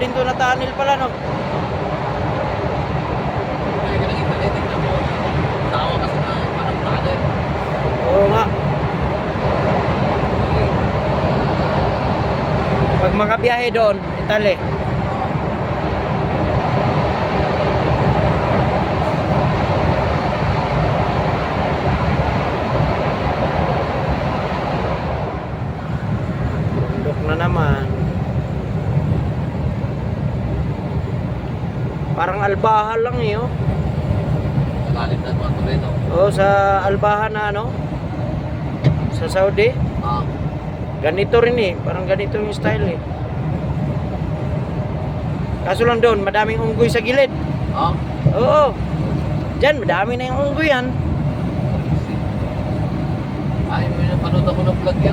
din to na tunnel pala, no? Kaya ka nang ipalitin na mo. Tawa kasi na parang brother. Oo nga. Pag makabiyahe doon, Italy. Bundok na naman. Parang Albaha lang eh, oh. Malalim na mga tuloy, no? Oo, sa Albaha na ano? Sa Saudi. Ah. Ganito rin eh, parang ganito yung style eh. Kaso lang doon, madaming unggoy sa gilid. Ah. Oo. Diyan, madami na yung unggoy yan. Ay, may napanood ako ng vlog yan.